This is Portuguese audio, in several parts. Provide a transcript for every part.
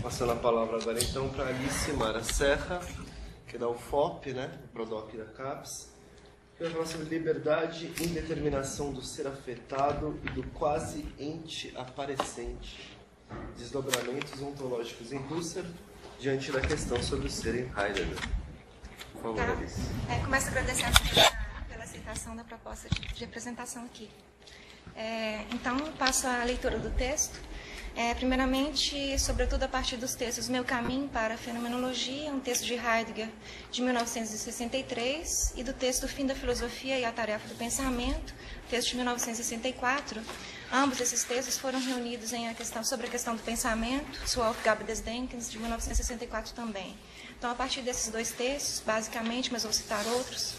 Passando a palavra agora então para Alice Mara Serra, que é da UFOP, né, Prodoc da CAPES, que vai falar sobre liberdade e indeterminação do ser afetado e do quase ente aparecente, desdobramentos ontológicos em Husserl, diante da questão sobre o ser em Heidegger. Por favor, Alice. Começo agradecendo pela aceitação da proposta de apresentação aqui. Então, passo a leitura do texto. Primeiramente, sobretudo a partir dos textos Meu Caminho para a Fenomenologia, um texto de Heidegger de 1963, e do texto Fim da Filosofia e a Tarefa do Pensamento, texto de 1964. Ambos esses textos foram reunidos sobre a questão do pensamento, zu Aufgabe des Denkens, de 1964 também. Então, a partir desses dois textos, basicamente, mas vou citar outros,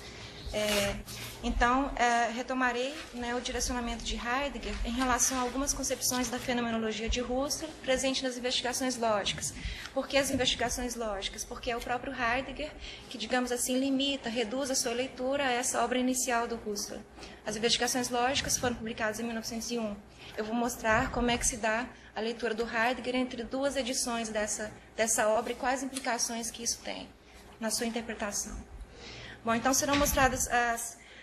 retomarei o direcionamento de Heidegger em relação a algumas concepções da fenomenologia de Husserl presente nas investigações lógicas. Por que as investigações lógicas? Porque é o próprio Heidegger que, digamos assim, limita, reduz a sua leitura a essa obra inicial do Husserl. As investigações lógicas foram publicadas em 1901. Eu vou mostrar como é que se dá a leitura do Heidegger entre duas edições dessa obra e quais implicações que isso tem na sua interpretação. Bom, então serão mostradas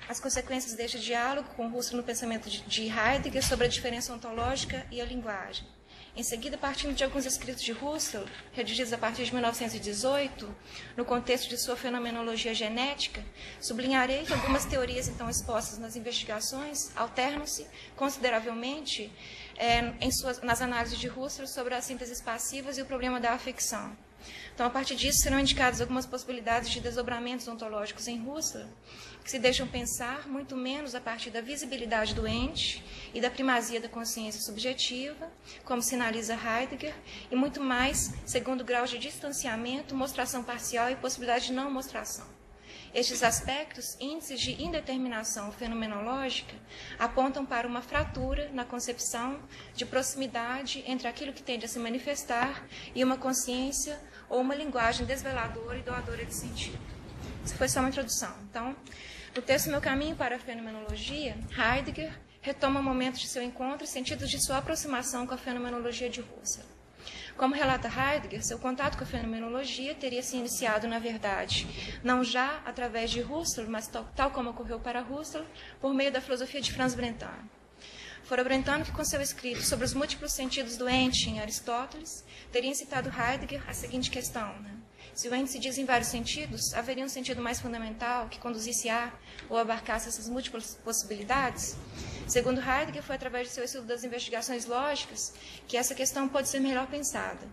as consequências deste diálogo com Husserl no pensamento de Heidegger sobre a diferença ontológica e a linguagem. Em seguida, partindo de alguns escritos de Husserl, redigidos a partir de 1918, no contexto de sua fenomenologia genética, sublinharei que algumas teorias então expostas nas investigações alternam-se consideravelmente nas análises de Husserl sobre as sínteses passivas e o problema da afecção. Então, a partir disso, serão indicadas algumas possibilidades de desdobramentos ontológicos em Husserl, que se deixam pensar muito menos a partir da visibilidade do ente e da primazia da consciência subjetiva, como sinaliza Heidegger, e muito mais segundo graus de distanciamento, mostração parcial e possibilidade de não mostração. Estes aspectos, índices de indeterminação fenomenológica, apontam para uma fratura na concepção de proximidade entre aquilo que tende a se manifestar e uma consciência ou uma linguagem desveladora e doadora de sentido. Isso foi só uma introdução. Então, no texto Meu Caminho para a Fenomenologia, Heidegger retoma momentos de seu encontro e sentidos de sua aproximação com a fenomenologia de Husserl. Como relata Heidegger, seu contato com a fenomenologia teria se iniciado, na verdade, não já através de Husserl, mas tal como ocorreu para Husserl, por meio da filosofia de Franz Brentano. Fora Brentano que, com seu escrito sobre os múltiplos sentidos do ente em Aristóteles, teria incitado Heidegger a seguinte questão, Se o ente se diz em vários sentidos, haveria um sentido mais fundamental que conduzisse a ou abarcasse essas múltiplas possibilidades? Segundo Heidegger, foi através de seu estudo das investigações lógicas que essa questão pode ser melhor pensada.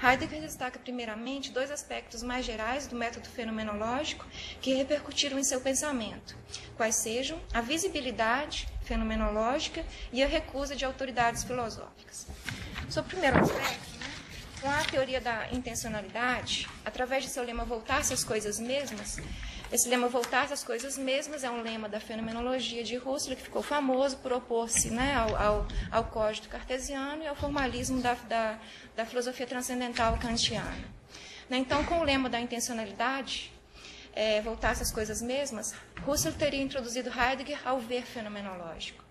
Heidegger destaca, primeiramente, dois aspectos mais gerais do método fenomenológico que repercutiram em seu pensamento, quais sejam a visibilidade fenomenológica e a recusa de autoridades filosóficas. Sobre o primeiro aspecto, com a teoria da intencionalidade, através de seu lema voltar-se às coisas mesmas, esse lema voltar-se às coisas mesmas é um lema da fenomenologia de Husserl que ficou famoso por opor-se ao código cartesiano e ao formalismo da filosofia transcendental kantiana. Então, com o lema da intencionalidade, voltar-se às coisas mesmas, Husserl teria introduzido Heidegger ao ver fenomenológico.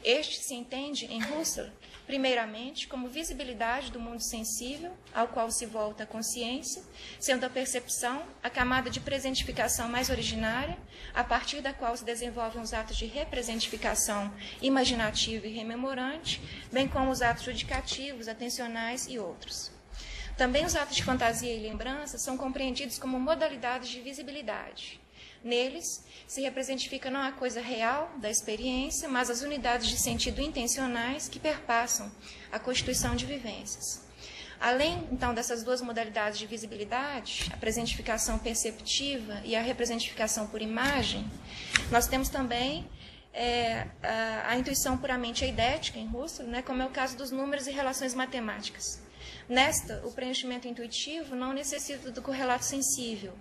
Este se entende, em Husserl, primeiramente, como visibilidade do mundo sensível, ao qual se volta a consciência, sendo a percepção a camada de presentificação mais originária, a partir da qual se desenvolvem os atos de representificação imaginativa e rememorante, bem como os atos judicativos, atencionais e outros. Também os atos de fantasia e lembrança são compreendidos como modalidades de visibilidade. Neles, se representifica não a coisa real da experiência, mas as unidades de sentido intencionais que perpassam a constituição de vivências. Além, então, dessas duas modalidades de visibilidade, a presentificação perceptiva e a representificação por imagem, nós temos também a intuição puramente eidética em Husserl, como é o caso dos números e relações matemáticas. Nesta, o preenchimento intuitivo não necessita do correlato sensível,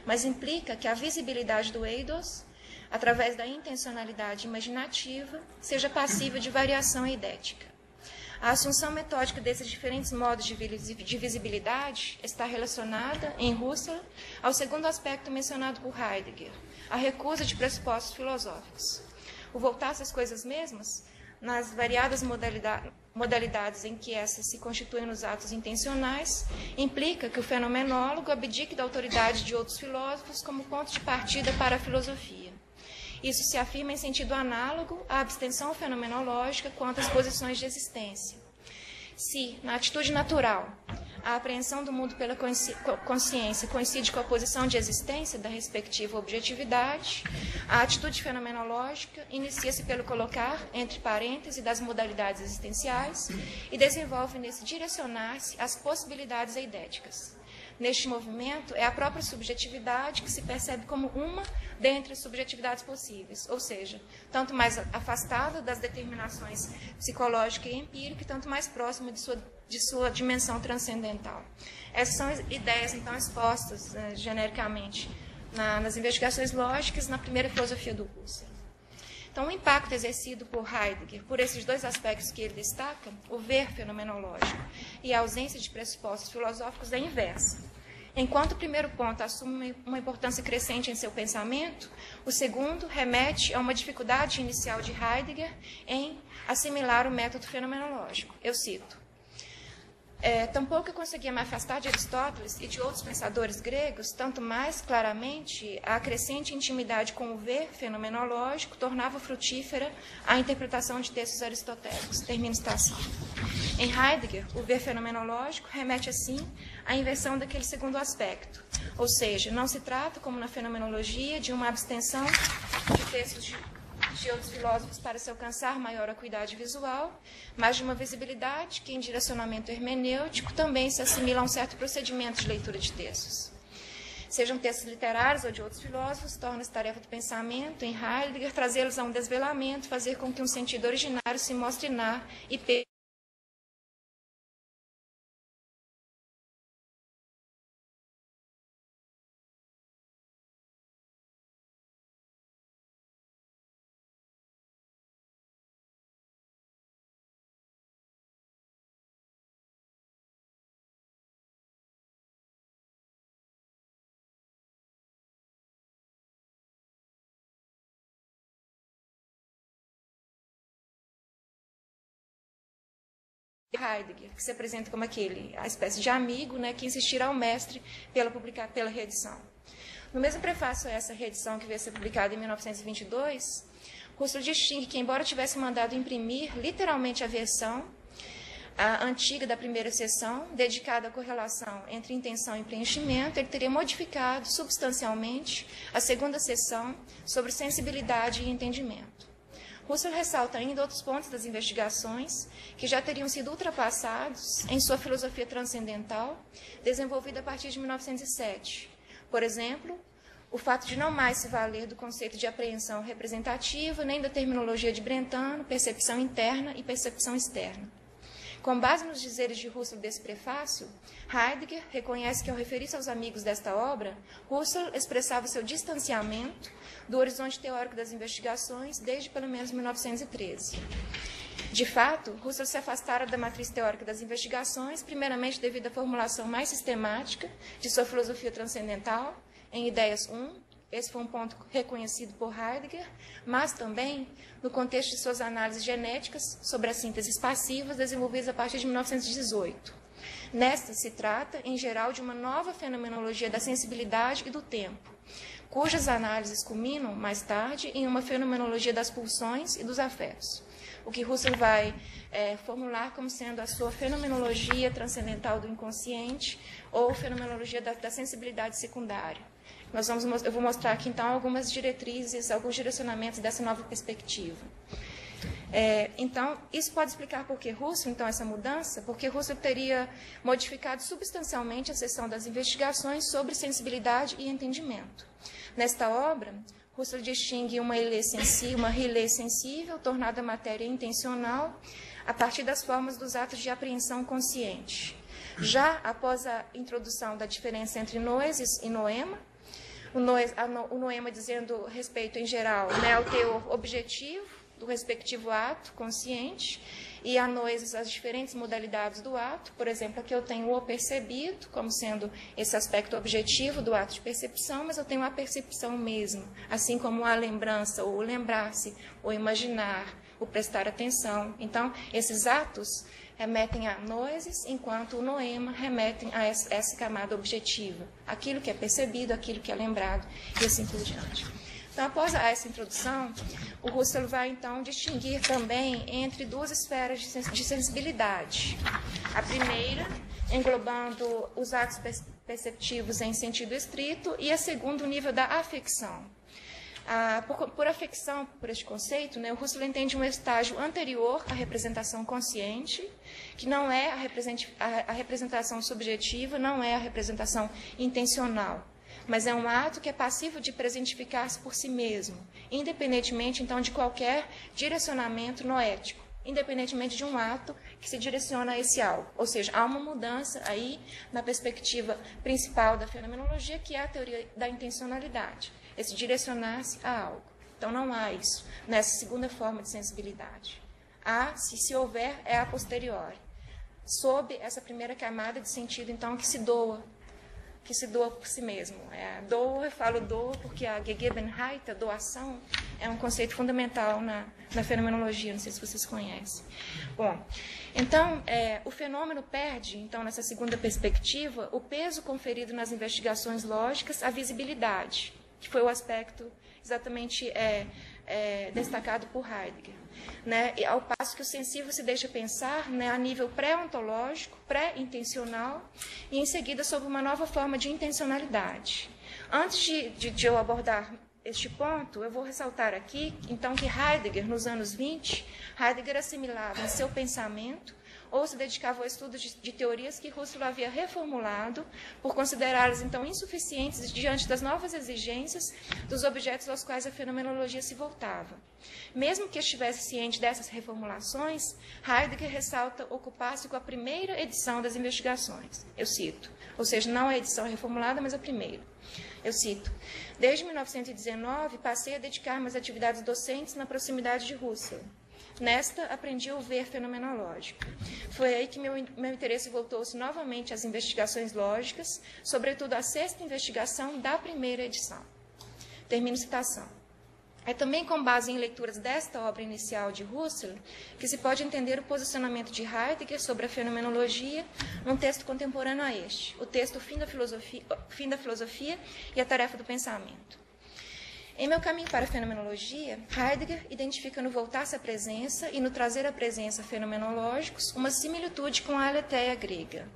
mas implica que a visibilidade do eidos, através da intencionalidade imaginativa, seja passível de variação eidética. A assunção metódica desses diferentes modos de visibilidade está relacionada, em Husserl, ao segundo aspecto mencionado por Heidegger, a recusa de pressupostos filosóficos. O voltar-se às coisas mesmas nas variadas modalidades em que essas se constituem nos atos intencionais, implica que o fenomenólogo abdique da autoridade de outros filósofos como ponto de partida para a filosofia. Isso se afirma em sentido análogo à abstenção fenomenológica quanto às posições de existência. Se, na atitude natural, a apreensão do mundo pela consciência coincide com a posição de existência da respectiva objetividade, a atitude fenomenológica inicia-se pelo colocar entre parênteses das modalidades existenciais e desenvolve nesse direcionar-se as possibilidades eidéticas. Neste movimento, é a própria subjetividade que se percebe como uma dentre as subjetividades possíveis, ou seja, tanto mais afastada das determinações psicológica e empírica, tanto mais próxima de sua dimensão transcendental. Essas são ideias, então, expostas genericamente nas investigações lógicas, na primeira filosofia do Husserl. Então, o impacto exercido por Heidegger, por esses dois aspectos que ele destaca, o ver fenomenológico e a ausência de pressupostos filosóficos, é inversa. Enquanto o primeiro ponto assume uma importância crescente em seu pensamento, o segundo remete a uma dificuldade inicial de Heidegger em assimilar o método fenomenológico. Eu cito: tampouco eu conseguia me afastar de Aristóteles e de outros pensadores gregos, tanto mais claramente a crescente intimidade com o ver fenomenológico tornava frutífera a interpretação de textos aristotélicos. Termino esta cita. Em Heidegger, o ver fenomenológico remete, assim, à inversão daquele segundo aspecto, ou seja, não se trata, como na fenomenologia, de uma abstenção de textos de outros filósofos para se alcançar maior acuidade visual, mas de uma visibilidade que, em direcionamento hermenêutico, também se assimila a um certo procedimento de leitura de textos. Sejam textos literários ou de outros filósofos, torna-se tarefa do pensamento, em Heidegger, trazê-los a um desvelamento, fazer com que um sentido originário se mostre na e Heidegger, que se apresenta como a espécie de amigo, que insistirá ao mestre pela reedição. No mesmo prefácio a essa reedição, que veio a ser publicada em 1922, Husserl distingue que, embora tivesse mandado imprimir literalmente a versão antiga da primeira seção, dedicada à correlação entre intenção e preenchimento, ele teria modificado substancialmente a segunda seção sobre sensibilidade e entendimento. Husserl ressalta ainda outros pontos das investigações que já teriam sido ultrapassados em sua filosofia transcendental, desenvolvida a partir de 1907. Por exemplo, o fato de não mais se valer do conceito de apreensão representativa, nem da terminologia de Brentano, percepção interna e percepção externa. Com base nos dizeres de Husserl desse prefácio, Heidegger reconhece que, ao referir-se aos amigos desta obra, Husserl expressava seu distanciamento do horizonte teórico das investigações desde pelo menos 1913. De fato, Husserl se afastara da matriz teórica das investigações, primeiramente devido à formulação mais sistemática de sua filosofia transcendental, em Ideias 1, esse foi um ponto reconhecido por Heidegger, mas também no contexto de suas análises genéticas sobre as sínteses passivas desenvolvidas a partir de 1918. Nesta se trata, em geral, de uma nova fenomenologia da sensibilidade e do tempo, cujas análises culminam, mais tarde, em uma fenomenologia das pulsões e dos afetos, o que Husserl vai formular como sendo a sua fenomenologia transcendental do inconsciente ou fenomenologia da sensibilidade secundária. Eu vou mostrar aqui, então, algumas diretrizes, alguns direcionamentos dessa nova perspectiva. Então, isso pode explicar por que Husserl, então, essa mudança, porque Husserl teria modificado substancialmente a seção das investigações sobre sensibilidade e entendimento. Nesta obra, Husserl distingue uma rilê sensível, tornada matéria intencional, a partir das formas dos atos de apreensão consciente. Já após a introdução da diferença entre noesis e noema, o noema dizendo respeito, em geral, ao teor objetivo do respectivo ato consciente, e a noesis as diferentes modalidades do ato. Por exemplo, aqui eu tenho o percebido, como sendo esse aspecto objetivo do ato de percepção, mas eu tenho a percepção mesmo, assim como a lembrança, ou o lembrar-se, ou imaginar, o prestar atenção. Então, esses atos remetem a noesis, enquanto o noema remetem a essa camada objetiva, aquilo que é percebido, aquilo que é lembrado, e assim por diante. Então, após essa introdução, o Husserl vai, então, distinguir também entre duas esferas de sensibilidade. A primeira, englobando os atos perceptivos em sentido estrito, e a segunda, o nível da afecção. Por afecção, por este conceito, né, o Husserl entende um estágio anterior à representação consciente, que não é a representação subjetiva, não é a representação intencional, mas é um ato que é passível de presentificar-se por si mesmo, independentemente, então, de qualquer direcionamento noético, independentemente de um ato que se direciona a esse algo. Ou seja, há uma mudança aí na perspectiva principal da fenomenologia, que é a teoria da intencionalidade, esse direcionar-se a algo. Então, não há isso nessa segunda forma de sensibilidade. Há, se houver, é a posteriori, sob essa primeira camada de sentido, então, que se doa por si mesmo. Eu falo doa porque a Gegebenheit, a doação, é um conceito fundamental na fenomenologia, não sei se vocês conhecem. Bom, então, o fenômeno perde, então, nessa segunda perspectiva, o peso conferido nas investigações lógicas à visibilidade, que foi o aspecto exatamente destacado por Heidegger. Né? E ao passo que o sensível se deixa pensar, né, a nível pré-ontológico, pré-intencional, e em seguida sobre uma nova forma de intencionalidade. Antes de eu abordar este ponto, eu vou ressaltar aqui, então, que Heidegger, nos anos 20, Heidegger assimilava em seu pensamento ou se dedicava ao estudo de teorias que Husserl havia reformulado por considerá-las, então, insuficientes diante das novas exigências dos objetos aos quais a fenomenologia se voltava. Mesmo que estivesse ciente dessas reformulações, Heidegger ressalta ocupar-se com a primeira edição das investigações. Eu cito, ou seja, não a edição reformulada, mas a primeira. Eu cito, desde 1919, passei a dedicar-me às atividades docentes na proximidade de Husserl. Nesta, aprendi o ver fenomenológico. Foi aí que meu interesse voltou-se novamente às investigações lógicas, sobretudo à sexta investigação da primeira edição. Termino citação. É também com base em leituras desta obra inicial de Husserl que se pode entender o posicionamento de Heidegger sobre a fenomenologia num texto contemporâneo a este, o texto Fim da Filosofia e a Tarefa do Pensamento. Em meu caminho para a fenomenologia, Heidegger identifica no voltar-se à presença e no trazer à presença fenomenológicos uma similitude com a aletheia grega.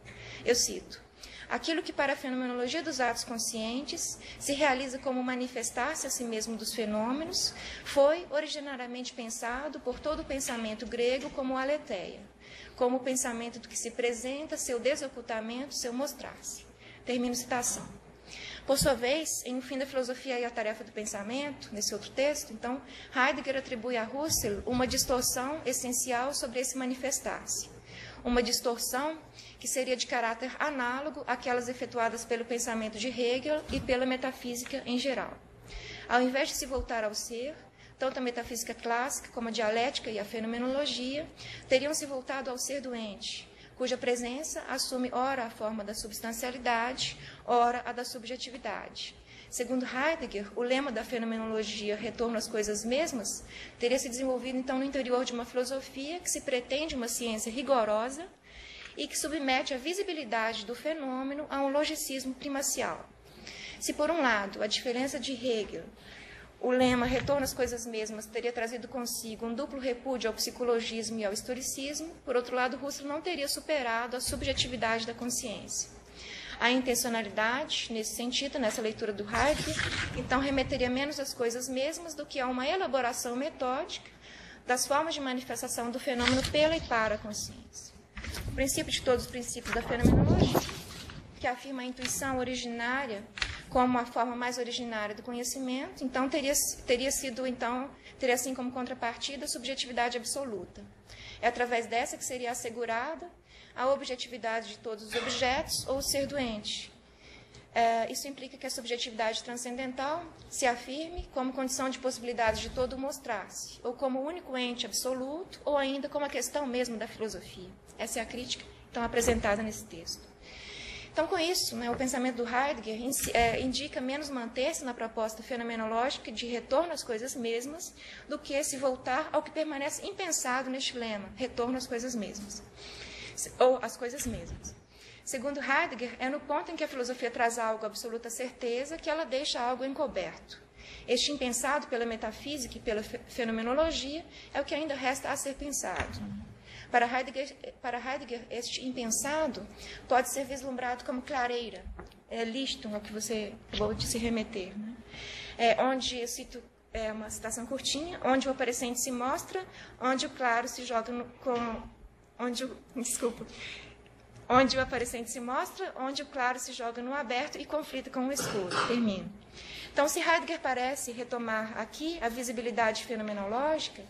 Eu cito, aquilo que para a fenomenologia dos atos conscientes se realiza como manifestar-se a si mesmo dos fenômenos, foi originariamente pensado por todo o pensamento grego como aletheia, como o pensamento do que se apresenta, seu desocultamento, seu mostrar-se. Termino citação. Por sua vez, em O Fim da Filosofia e a Tarefa do Pensamento, nesse outro texto, então, Heidegger atribui a Husserl uma distorção essencial sobre esse manifestar-se. Uma distorção que seria de caráter análogo àquelas efetuadas pelo pensamento de Hegel e pela metafísica em geral. Ao invés de se voltar ao ser, tanto a metafísica clássica como a dialética e a fenomenologia teriam se voltado ao ser doente, cuja presença assume ora a forma da substancialidade, ora a da subjetividade. Segundo Heidegger, o lema da fenomenologia, retorno às coisas mesmas, teria se desenvolvido então no interior de uma filosofia que se pretende uma ciência rigorosa e que submete a visibilidade do fenômeno a um logicismo primacial. Se, por um lado, a diferença de Hegel, o lema retorno às coisas mesmas, teria trazido consigo um duplo repúdio ao psicologismo e ao historicismo, por outro lado, Husserl não teria superado a subjetividade da consciência. A intencionalidade, nesse sentido, nessa leitura do Heidegger, então remeteria menos às coisas mesmas do que a uma elaboração metódica das formas de manifestação do fenômeno pela e para a consciência. O princípio de todos os princípios da fenomenologia, que afirma a intuição originária como a forma mais originária do conhecimento, então teria assim como contrapartida a subjetividade absoluta. É através dessa que seria assegurada a objetividade de todos os objetos ou o ser doente. Isso implica que a subjetividade transcendental se afirme como condição de possibilidade de todo mostrar-se, ou como único ente absoluto, ou ainda como a questão mesmo da filosofia. Essa é a crítica, então, apresentada nesse texto. Então, com isso, o pensamento do Heidegger indica menos manter-se na proposta fenomenológica de retorno às coisas mesmas, do que se voltar ao que permanece impensado neste lema, retorno às coisas mesmas, ou às coisas mesmas. Segundo Heidegger, é no ponto em que a filosofia traz algo à absoluta certeza que ela deixa algo encoberto. Este impensado pela metafísica e pela fenomenologia é o que ainda resta a ser pensado. Para Heidegger, este impensado pode ser vislumbrado como clareira, Lichtung, ao que você acabou de se remeter, onde, eu cito uma citação curtinha, onde o aparecente se mostra, onde o claro se joga onde o aparecente se mostra, onde o claro se joga no aberto e conflita com o escuro. Termino. Então, se Heidegger parece retomar aqui a visibilidade fenomenológica,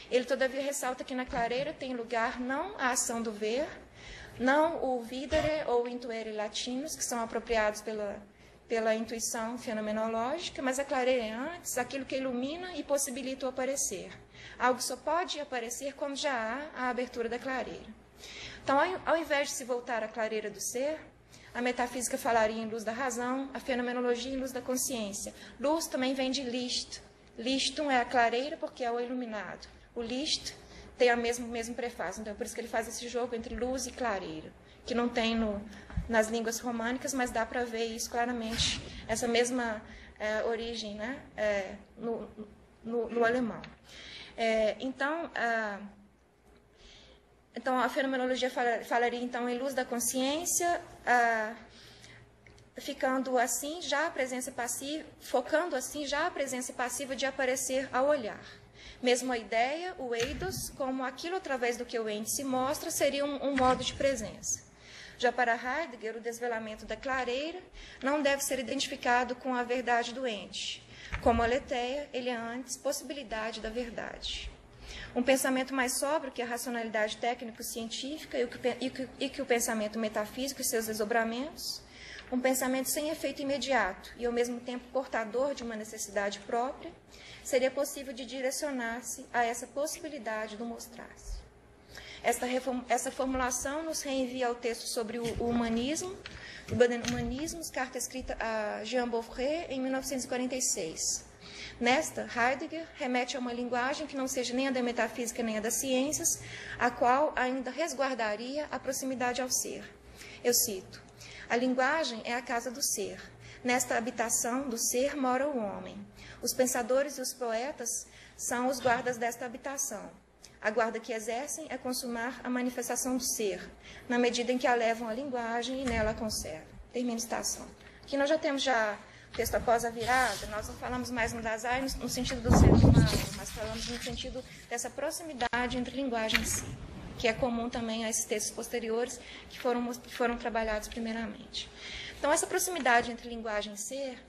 ele, todavia, ressalta que na clareira tem lugar não a ação do ver, não o videre ou intuere latinos, que são apropriados pela intuição fenomenológica, mas a clareira é antes aquilo que ilumina e possibilita o aparecer. Algo só pode aparecer quando já há a abertura da clareira. Então, ao invés de se voltar à clareira do ser, a metafísica falaria em luz da razão, a fenomenologia em luz da consciência. Luz também vem de Licht. Lichtung é a clareira porque é o iluminado. O Licht tem o mesmo prefácio, então é por isso que ele faz esse jogo entre luz e clareira, que não tem nas línguas românicas, mas dá para ver isso claramente, essa mesma origem, no alemão. Então, a fenomenologia falaria, então, em luz da consciência, ficando assim, já a presença passiva, focando assim, já a presença passiva de aparecer ao olhar. Mesmo a ideia, o eidos, como aquilo através do que o ente se mostra, seria um modo de presença. Já para Heidegger, o desvelamento da clareira não deve ser identificado com a verdade do ente. Como aletheia, ele é antes possibilidade da verdade. Um pensamento mais sóbrio que a racionalidade técnico-científica e que o pensamento metafísico e seus desdobramentos, um pensamento sem efeito imediato e, ao mesmo tempo, portador de uma necessidade própria, seria possível de direcionar-se a essa possibilidade do mostrar-se. Essa formulação nos reenvia ao texto sobre o humanismo, carta escrita a Jean Beaufret em 1946. Nesta, Heidegger remete a uma linguagem que não seja nem a da metafísica nem a das ciências, a qual ainda resguardaria a proximidade ao ser. Eu cito: a linguagem é a casa do ser. Nesta habitação do ser mora o homem. Os pensadores e os poetas são os guardas desta habitação. A guarda que exercem é consumar a manifestação do ser, na medida em que a levam à linguagem e nela a conservam. Termino a citação. Aqui nós já temos texto após a virada, nós não falamos mais no Dasein no sentido do ser humano, mas falamos no sentido dessa proximidade entre linguagem e si, que é comum também a esses textos posteriores que foram trabalhados primeiramente. Então, essa proximidade entre linguagem e ser,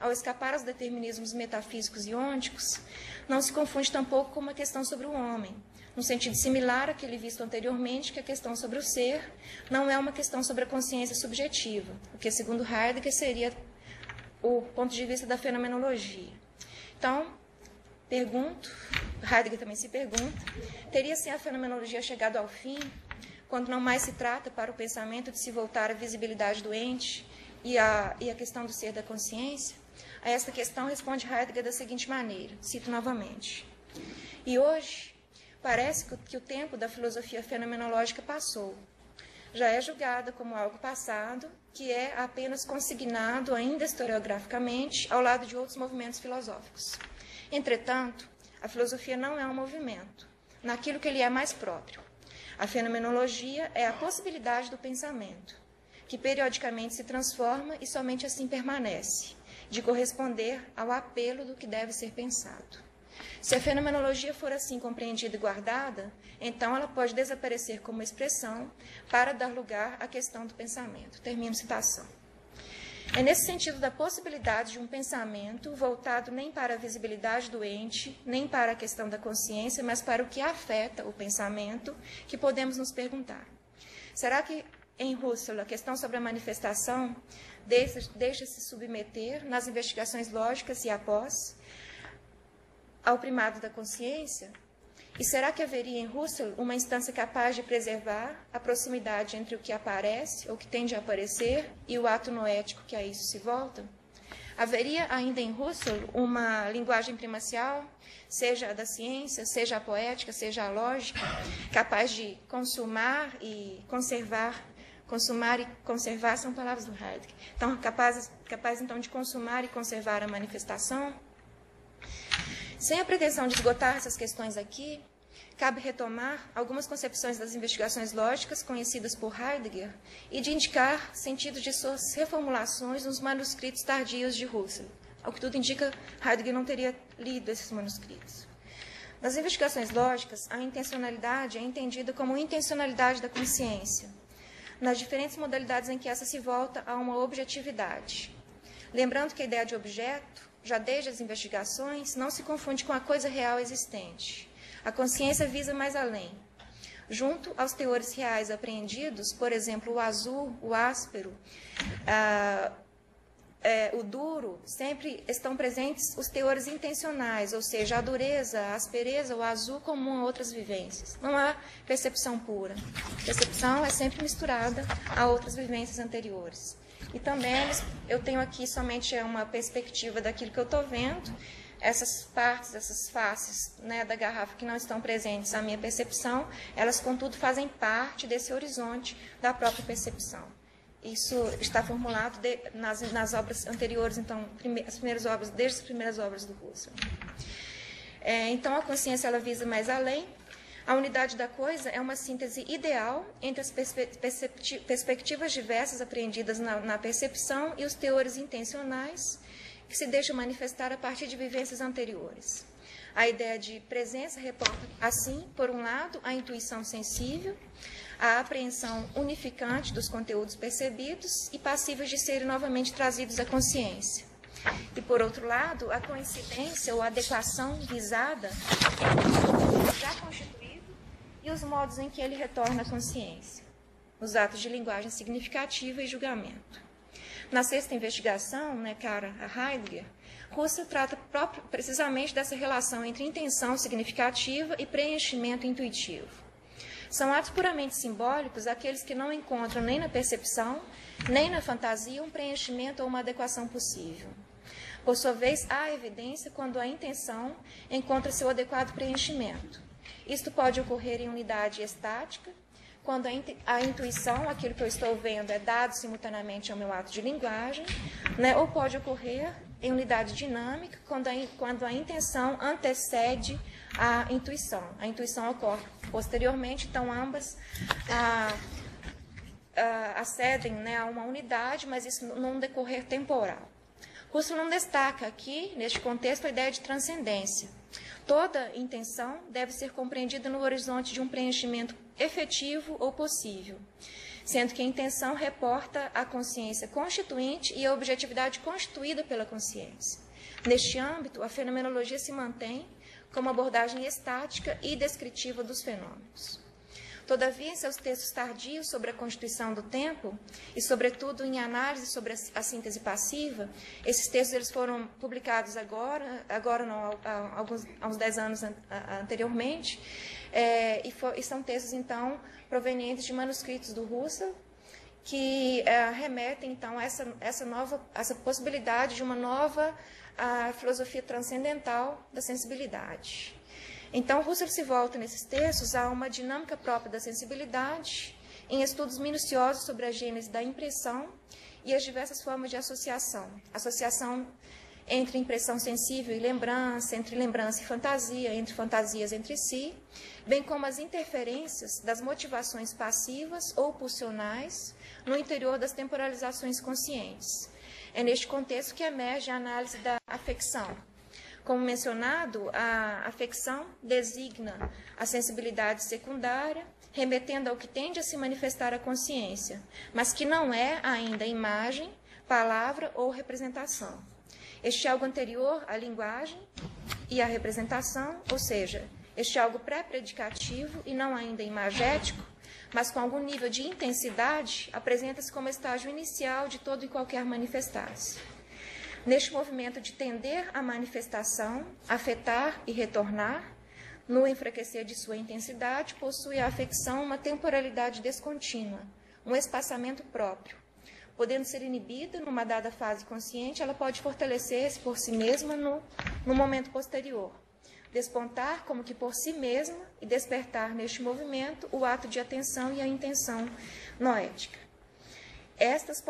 ao escapar aos determinismos metafísicos e ônticos, não se confunde tampouco com uma questão sobre o homem, no sentido similar àquele visto anteriormente, que a questão sobre o ser não é uma questão sobre a consciência subjetiva, o que, segundo Heidegger, seria o ponto de vista da fenomenologia. Então, Heidegger também se pergunta, teria sim a fenomenologia chegado ao fim, quando não mais se trata para o pensamento de se voltar à visibilidade do ente e a questão do ser da consciência? A esta questão responde Heidegger da seguinte maneira, cito novamente: e hoje, parece que o tempo da filosofia fenomenológica passou. Já é julgada como algo passado, que é apenas consignado, ainda historiograficamente, ao lado de outros movimentos filosóficos. Entretanto, a filosofia não é um movimento, naquilo que ele é mais próprio. A fenomenologia é a possibilidade do pensamento, que periodicamente se transforma e somente assim permanece, de corresponder ao apelo do que deve ser pensado. Se a fenomenologia for assim compreendida e guardada, então ela pode desaparecer como expressão para dar lugar à questão do pensamento. Termino citação. É nesse sentido da possibilidade de um pensamento voltado nem para a visibilidade do ente, nem para a questão da consciência, mas para o que afeta o pensamento, que podemos nos perguntar: será que em Husserl, a questão sobre a manifestação deixa-se submeter nas investigações lógicas e após ao primado da consciência? E será que haveria em Husserl uma instância capaz de preservar a proximidade entre o que aparece, ou que tende a aparecer, e o ato noético que a isso se volta? Haveria ainda em Husserl uma linguagem primacial, seja a da ciência, seja a poética, seja a lógica, capaz de consumar e conservar? Consumar e conservar são palavras do Heidegger. Então, capaz então de consumar e conservar a manifestação? Sem a pretensão de esgotar essas questões aqui, cabe retomar algumas concepções das investigações lógicas conhecidas por Heidegger e de indicar sentidos de suas reformulações nos manuscritos tardios de Husserl. Ao que tudo indica, Heidegger não teria lido esses manuscritos. Nas investigações lógicas, a intencionalidade é entendida como intencionalidade da consciência, nas diferentes modalidades em que essa se volta a uma objetividade. Lembrando que a ideia de objeto, já desde as investigações, não se confunde com a coisa real existente. A consciência visa mais além. Junto aos teores reais apreendidos, por exemplo, o azul, o áspero, o duro, sempre estão presentes os teores intencionais, ou seja, a dureza, a aspereza, o azul comum a outras vivências. Não há percepção pura. Percepção é sempre misturada a outras vivências anteriores. E também eu tenho aqui somente uma perspectiva daquilo que eu estou vendo, essas partes, essas faces, né, da garrafa que não estão presentes à minha percepção, elas, contudo, fazem parte desse horizonte da própria percepção. Isso está formulado nas obras anteriores, então, as primeiras obras, desde as primeiras obras do Husserl. Então, a consciência ela visa mais além. A unidade da coisa é uma síntese ideal entre as perspectivas diversas apreendidas na percepção e os teores intencionais que se deixam manifestar a partir de vivências anteriores. A ideia de presença reporta, assim, por um lado, a intuição sensível, a apreensão unificante dos conteúdos percebidos e passíveis de serem novamente trazidos à consciência. E, por outro lado, a coincidência ou adequação visada já constituído e os modos em que ele retorna à consciência, os atos de linguagem significativa e julgamento. Na sexta investigação, cara a Heidegger, Husserl trata precisamente dessa relação entre intenção significativa e preenchimento intuitivo. São atos puramente simbólicos aqueles que não encontram nem na percepção, nem na fantasia um preenchimento ou uma adequação possível. Por sua vez, há evidência quando a intenção encontra seu adequado preenchimento. Isto pode ocorrer em unidade estática, quando a intuição, aquilo que eu estou vendo, é dado simultaneamente ao meu ato de linguagem, ou pode ocorrer em unidade dinâmica, quando a intenção antecede a intuição. A intuição ocorre posteriormente, então ambas acedem a uma unidade, mas isso num decorrer temporal. Husserl não destaca aqui, neste contexto, a ideia de transcendência. Toda intenção deve ser compreendida no horizonte de um preenchimento efetivo ou possível, sendo que a intenção reporta a consciência constituinte e a objetividade constituída pela consciência. Neste âmbito, a fenomenologia se mantém como abordagem estática e descritiva dos fenômenos. Todavia, em seus textos tardios sobre a constituição do tempo, e sobretudo em análise sobre a síntese passiva, esses textos eles foram publicados agora não, há uns 10 anos anteriormente, e são textos, então, provenientes de manuscritos do Husserl, que remetem, então, a essa possibilidade de uma nova filosofia transcendental da sensibilidade. Então, Husserl se volta nesses textos a uma dinâmica própria da sensibilidade, em estudos minuciosos sobre a gênese da impressão e as diversas formas de associação. Associação entre impressão sensível e lembrança, entre lembrança e fantasia, entre fantasias entre si, bem como as interferências das motivações passivas ou pulsionais no interior das temporalizações conscientes. É neste contexto que emerge a análise da afecção. Como mencionado, a afecção designa a sensibilidade secundária, remetendo ao que tende a se manifestar a consciência, mas que não é ainda imagem, palavra ou representação. Este algo anterior à linguagem e à representação, ou seja, este algo pré-predicativo e não ainda imagético, mas com algum nível de intensidade, apresenta-se como estágio inicial de todo e qualquer manifestar-se. Neste movimento de tender à manifestação, afetar e retornar, no enfraquecer de sua intensidade, possui a afecção uma temporalidade descontínua, um espaçamento próprio. Podendo ser inibida numa dada fase consciente, ela pode fortalecer-se por si mesma no momento posterior, despontar como que por si mesma e despertar neste movimento o ato de atenção e a intenção noética. Estas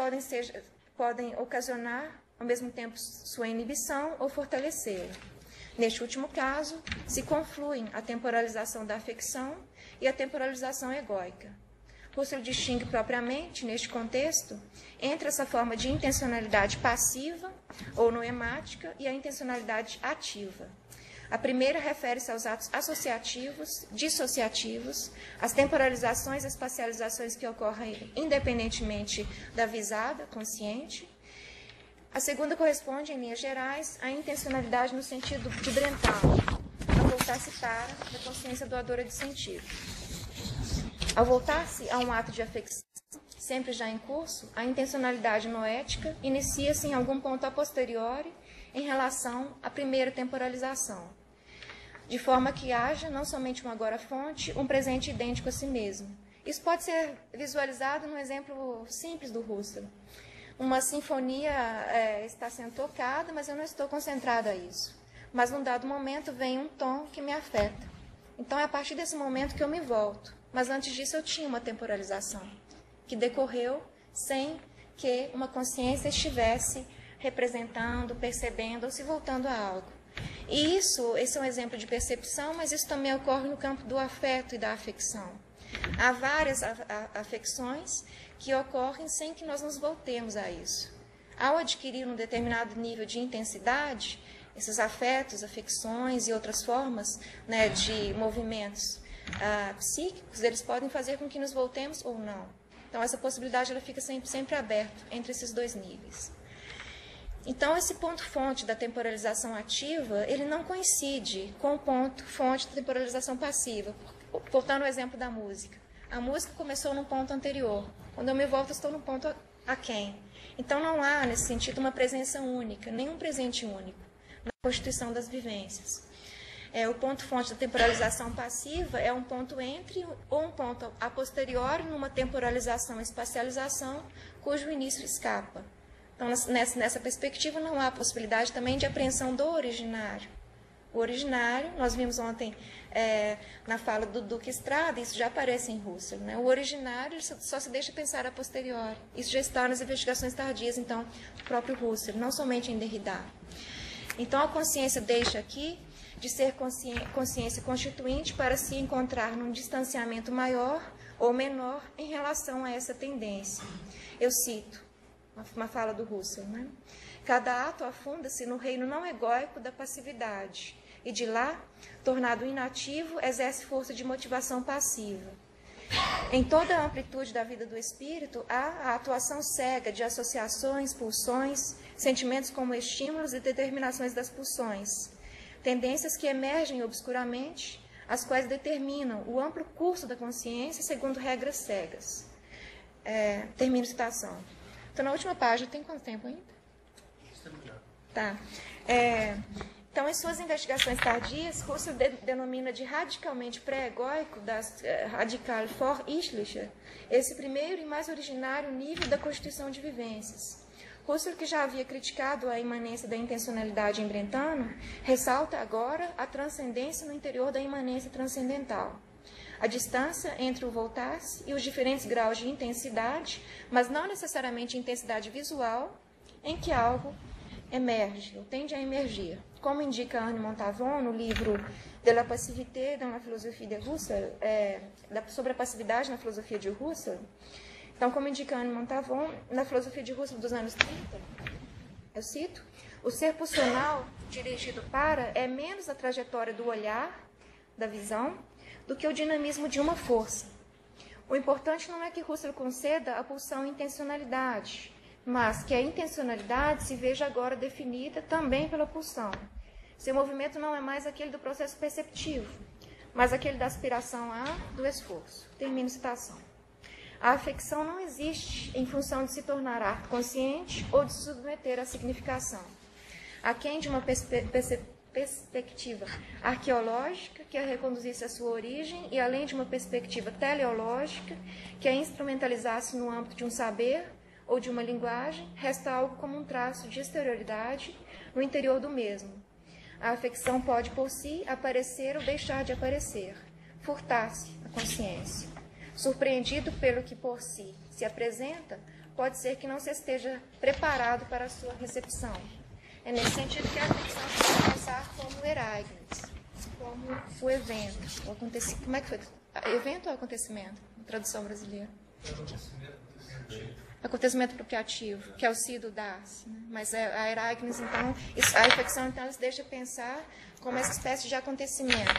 podem ocasionar, ao mesmo tempo, sua inibição ou fortalecê-la. Neste último caso, se confluem a temporalização da afecção e a temporalização egóica. Husserl distingue propriamente, neste contexto, entre essa forma de intencionalidade passiva ou noemática e a intencionalidade ativa. A primeira refere-se aos atos associativos, dissociativos, às temporalizações e espacializações que ocorrem independentemente da visada, consciente. A segunda corresponde, em linhas gerais, à intencionalidade no sentido de Brentano, a voltar-se para da consciência doadora de sentido. Ao voltar-se a um ato de afecção, sempre já em curso, a intencionalidade noética inicia-se em algum ponto a posteriori em relação à primeira temporalização, de forma que haja não somente um agora-fonte, um presente idêntico a si mesmo. Isso pode ser visualizado num exemplo simples do Husserl. Uma sinfonia está sendo tocada, mas eu não estou concentrada a isso. Mas, num dado momento, vem um tom que me afeta. Então, é a partir desse momento que eu me volto. Mas, antes disso, eu tinha uma temporalização, que decorreu sem que uma consciência estivesse representando, percebendo ou se voltando a algo. E esse é um exemplo de percepção, mas isso também ocorre no campo do afeto e da afecção. Há várias afecções que ocorrem sem que nós nos voltemos a isso. Ao adquirir um determinado nível de intensidade, esses afetos, afecções e outras formas, né, de movimentos psíquicos, eles podem fazer com que nos voltemos ou não. Então, essa possibilidade ela fica sempre aberta entre esses dois níveis. Então, esse ponto-fonte da temporalização ativa, ele não coincide com o ponto-fonte da temporalização passiva. Voltando ao exemplo da música. A música começou num ponto anterior. Quando eu me volto, eu estou num ponto aquém. Então, não há, nesse sentido, uma presença única, nenhum presente único na constituição das vivências. O ponto-fonte da temporalização passiva é um ponto entre ou um ponto a posteriori numa temporalização e espacialização cujo início escapa. Então, nessa perspectiva, não há possibilidade também de apreensão do originário. O originário, nós vimos ontem na fala do Duque Estrada, isso já aparece em Husserl, né? O originário só se deixa pensar a posteriori. Isso já está nas investigações tardias, então, do próprio Husserl, não somente em Derrida. Então, a consciência deixa aqui de ser consciência constituinte para se encontrar num distanciamento maior ou menor em relação a essa tendência. Eu cito uma fala do Husserl, né? Cada ato afunda-se no reino não egóico da passividade, e de lá, tornado inativo, exerce força de motivação passiva. Em toda a amplitude da vida do espírito, há a atuação cega de associações, pulsões, sentimentos como estímulos e determinações das pulsões, tendências que emergem obscuramente, as quais determinam o amplo curso da consciência segundo regras cegas. Termino a citação. Então, na última página, tem quanto tempo ainda? Tá. Então, em suas investigações tardias, Husserl denomina de radicalmente pré-egóico, das radical vor-Ichliche, esse primeiro e mais originário nível da constituição de vivências. Husserl, que já havia criticado a imanência da intencionalidade em Brentano, ressalta agora a transcendência no interior da imanência transcendental. A distância entre o voltar-se e os diferentes graus de intensidade, mas não necessariamente intensidade visual, em que algo emerge, ou tende a emergir. Como indica Anne Montavon no livro De la passivité dans la philosophie de Husserl, sobre a passividade na filosofia de Husserl. Então, como indica Anne Montavon, na filosofia de Husserl dos anos 30, eu cito, o ser pulsional dirigido para é menos a trajetória do olhar, da visão, do que o dinamismo de uma força. O importante não é que Husserl conceda a pulsão intencionalidade, mas que a intencionalidade se veja agora definida também pela pulsão. Seu movimento não é mais aquele do processo perceptivo, mas aquele da aspiração do esforço. Termino a citação. A afecção não existe em função de se tornar acto consciente ou de se submeter à significação. Aquém de uma perspectiva arqueológica que a reconduzisse à sua origem e além de uma perspectiva teleológica que a instrumentalizasse no âmbito de um saber ou de uma linguagem, resta algo como um traço de exterioridade no interior do mesmo. A afecção pode, por si, aparecer ou deixar de aparecer, furtar-se a consciência. Surpreendido pelo que por si se apresenta, pode ser que não se esteja preparado para a sua recepção. É nesse sentido que a afecção se pode pensar como o ereignis, como o evento, o acontecimento. Como é que foi? Evento ou acontecimento? Tradução brasileira. Acontecimento apropriativo, que é o sido dar-se. Né? Mas a ereignis, então, a afecção, então, se deixa pensar como essa espécie de acontecimento.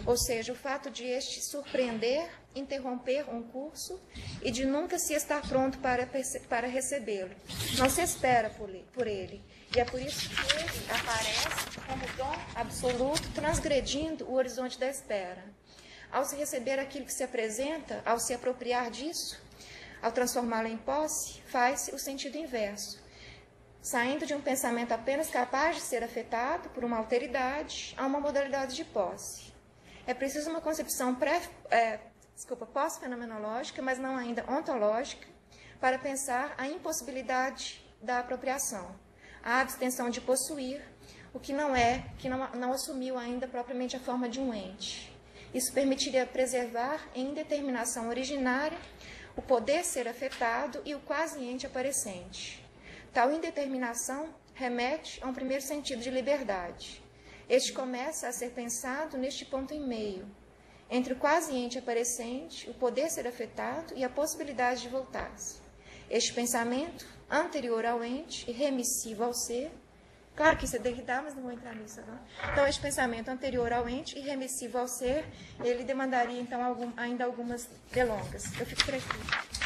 Ou seja, o fato de este surpreender, interromper um curso e de nunca se estar pronto para recebê-lo. Não se espera por ele. E é por isso que ele aparece como dom absoluto, transgredindo o horizonte da espera. Ao se receber aquilo que se apresenta, ao se apropriar disso, ao transformá-lo em posse, faz-se o sentido inverso, saindo de um pensamento apenas capaz de ser afetado por uma alteridade a uma modalidade de posse. É preciso uma concepção pós-fenomenológica, mas não ainda ontológica, para pensar a impossibilidade da apropriação, a abstenção de possuir, o que não assumiu ainda propriamente a forma de um ente. Isso permitiria preservar em indeterminação originária o poder ser afetado e o quase-ente aparecente. Tal indeterminação remete a um primeiro sentido de liberdade. Este começa a ser pensado neste ponto em meio, entre o quase-ente aparecente, o poder ser afetado e a possibilidade de voltar-se. Este pensamento, anterior ao ente e remissivo ao ser, claro que isso é Derrida, mas não vou entrar nisso agora. Então, este pensamento anterior ao ente e remissivo ao ser, ele demandaria, então, ainda algumas delongas. Eu fico por aqui.